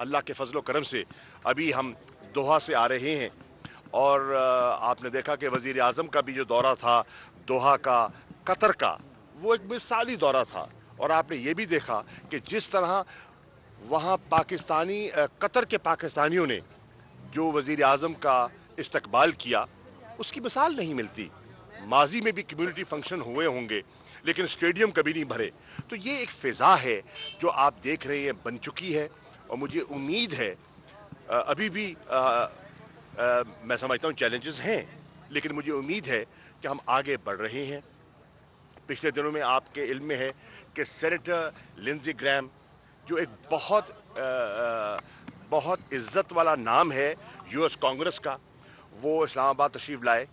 अल्लाह के फजल करम से अभी हम दोहा से आ रहे हैं और आपने देखा कि वज़ीर आज़म का भी जो दौरा था दोहा का, कतर का, वो एक मिसाली दौरा था। और आपने ये भी देखा कि जिस तरह वहाँ पाकिस्तानी कतर के पाकिस्तानियों ने जो वज़ीर आज़म का इस्तकबाल किया, उसकी मिसाल नहीं मिलती। माजी में भी कम्युनिटी फंक्शन हुए होंगे लेकिन स्टेडियम कभी नहीं भरे। तो ये एक फ़िज़ा है जो आप देख रहे हैं बन चुकी है और मुझे उम्मीद है अभी भी मैं समझता हूँ चैलेंजेस हैं, लेकिन मुझे उम्मीद है कि हम आगे बढ़ रहे हैं। पिछले दिनों में आपके इल्म में है कि सेनेटर लिंडसे ग्रैम जो एक बहुत इज़्ज़त वाला नाम है यूएस कांग्रेस का, वो इस्लामाबाद तशरीफ़ लाए।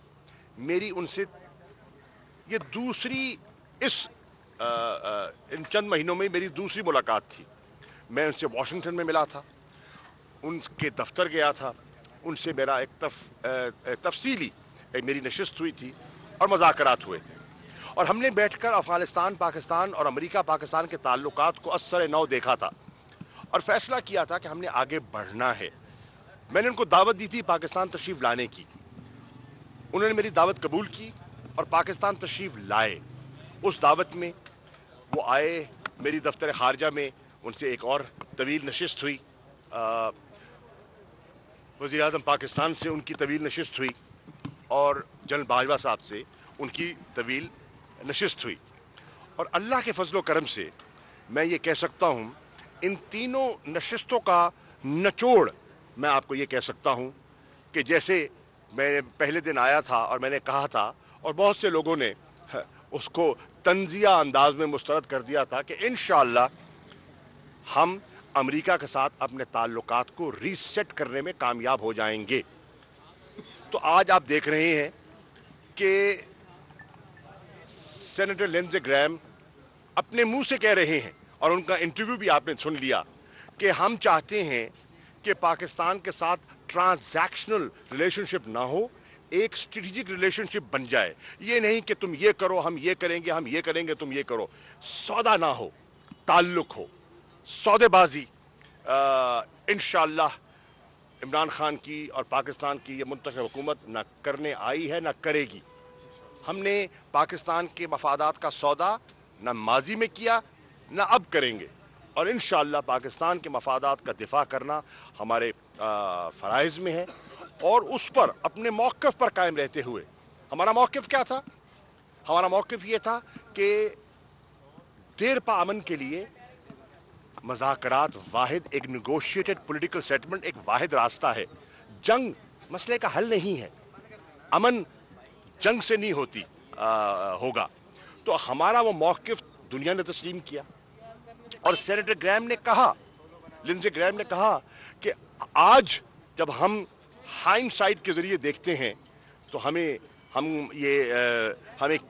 मेरी उनसे ये दूसरी इन चंद महीनों में मेरी दूसरी मुलाकात थी। मैं उनसे वाशिंगटन में मिला था, उनके दफ्तर गया था, उनसे मेरा एक तफसीली मेरी नशिस्त हुई थी और मुज़ाकरात हुए थे और हमने बैठकर अफ़गानिस्तान पाकिस्तान और अमेरिका पाकिस्तान के ताल्लुकात को असर नौ देखा था और फ़ैसला किया था कि हमने आगे बढ़ना है। मैंने उनको दावत दी थी पाकिस्तान तशरीफ़ लाने की, उन्होंने मेरी दावत कबूल की और पाकिस्तान तशरीफ़ लाए। उस दावत में वो आए, मेरी दफ्तर ख़ारजा में उनसे एक और तवील नशिस्त हुई, वज़ीर आज़म पाकिस्तान से उनकी तवील नशिस्त हुई और जनरल बाजवा साहब से उनकी तवील नशिस्त हुई। और अल्लाह के फजल करम से मैं ये कह सकता हूँ इन तीनों नशिस्तों का निचोड़ मैं आपको ये कह सकता हूँ कि जैसे मैं पहले दिन आया था और मैंने कहा था और बहुत से लोगों ने उसको तंजिया अंदाज में मुस्तरद कर दिया था कि इंशाअल्लाह हम अमेरिका के साथ अपने ताल्लुकात को रीसेट करने में कामयाब हो जाएंगे। तो आज आप देख रहे हैं कि सेनेटर लिंडसे ग्रैम अपने मुंह से कह रहे हैं और उनका इंटरव्यू भी आपने सुन लिया कि हम चाहते हैं कि पाकिस्तान के साथ ट्रांजैक्शनल रिलेशनशिप ना हो, एक स्ट्रेटेजिक रिलेशनशिप बन जाए। ये नहीं कि तुम ये करो हम ये करेंगे, हम ये करेंगे तुम ये करो। सौदा ना हो, ताल्लुक हो, सौदेबाजी इंशाअल्लाह इमरान खान की और पाकिस्तान की ये मुंतखब हुकूमत ना करने आई है ना करेगी। हमने पाकिस्तान के मफादात का सौदा ना माजी में किया ना अब करेंगे और इंशाअल्लाह पाकिस्तान के मफादात का दिफा करना हमारे फ़राइज़ में है और उस पर अपने मौक़िफ़ पर कायम रहते हुए। हमारा मौक़िफ़ क्या था? हमारा मौक़िफ़ ये था कि देरपा अमन के लिए मज़ाकरात वाहिद एक नेगोशिएटेड पॉलिटिकल सेटलमेंट एक वाहिद रास्ता है। जंग मसले का हल नहीं है, अमन जंग से नहीं होती होगा। तो हमारा वो मौक़िफ़ दुनिया ने तस्लीम किया और सेनेटर ग्रैम ने कहा, लिंडसे ग्रैम ने कहा कि आज जब हम हाइंडसाइट के ज़रिए देखते हैं तो हमें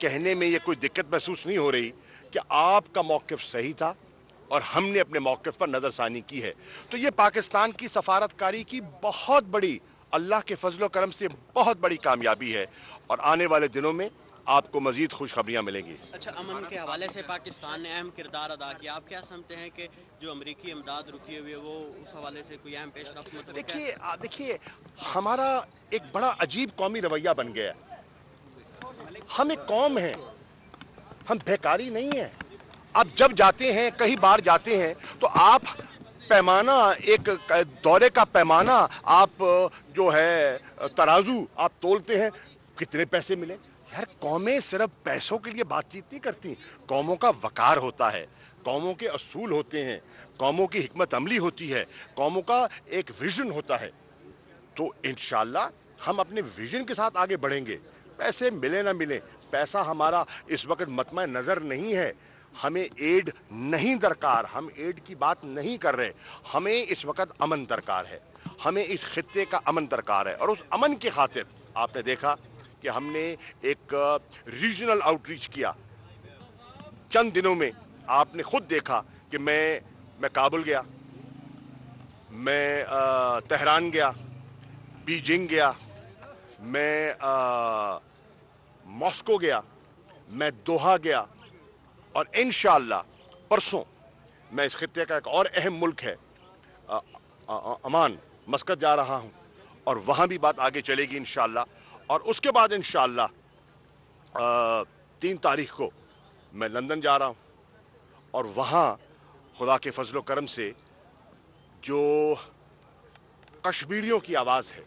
कहने में ये कोई दिक्कत महसूस नहीं हो रही कि आपका मौक़िफ़ सही था और हमने अपने मौक़िफ़ पर नज़रसानी की है। तो ये पाकिस्तान की सफारतकारी की बहुत बड़ी, अल्लाह के फजल करम से बहुत बड़ी कामयाबी है और आने वाले दिनों में आपको मज़ीद खुशखबरियाँ मिलेंगी। अच्छा, अमन के हवाले से पाकिस्तान ने अहम किरदार अदा किया, आप क्या समझते हैं कि जो अमरीकी इमदाद रुकी हुई है वो उस हवाले से कोई अहम पेशरफ्त मतलब देखिए हमारा एक बड़ा अजीब कौमी रवैया बन गया है। हम एक कौम हैं, हम बेकारी नहीं हैं। आप जब जाते हैं, कहीं बाहर जाते हैं तो आप पैमाना, एक दौरे का पैमाना, आप जो है तराजू आप तोलते हैं, कितने पैसे मिले। यार कौमें सिर्फ पैसों के लिए बातचीत नहीं करती, कौमों का वकार होता है, कौमों के असूल होते हैं, कौमों की हिकमत अमली होती है, कौमों का एक विजन होता है। तो इंशाअल्लाह हम अपने विजन के साथ आगे बढ़ेंगे। पैसे मिले ना मिले, पैसा हमारा इस वक्त मतमा नज़र नहीं है। हमें एड नहीं दरकार, हम एड की बात नहीं कर रहे। हमें इस वक्त अमन दरकार है, हमें इस खित्ते का अमन दरकार है और उस अमन की खातिर आपने देखा कि हमने एक रीजनल आउटरीच किया। चंद दिनों में आपने खुद देखा कि मैं काबुल गया, मैं तेहरान गया, बीजिंग गया, मैं मॉस्को गया, मैं दोहा गया और इंशाअल्लाह परसों मैं इस खित्ते का एक और अहम मुल्क है अमान मस्कत जा रहा हूँ और वहाँ भी बात आगे चलेगी इंशाअल्लाह। और उसके बाद इंशाअल्लाह 3 तारीख को मैं लंदन जा रहा हूँ और वहाँ खुदा के फजलो करम से जो कश्मीरियों की आवाज़ है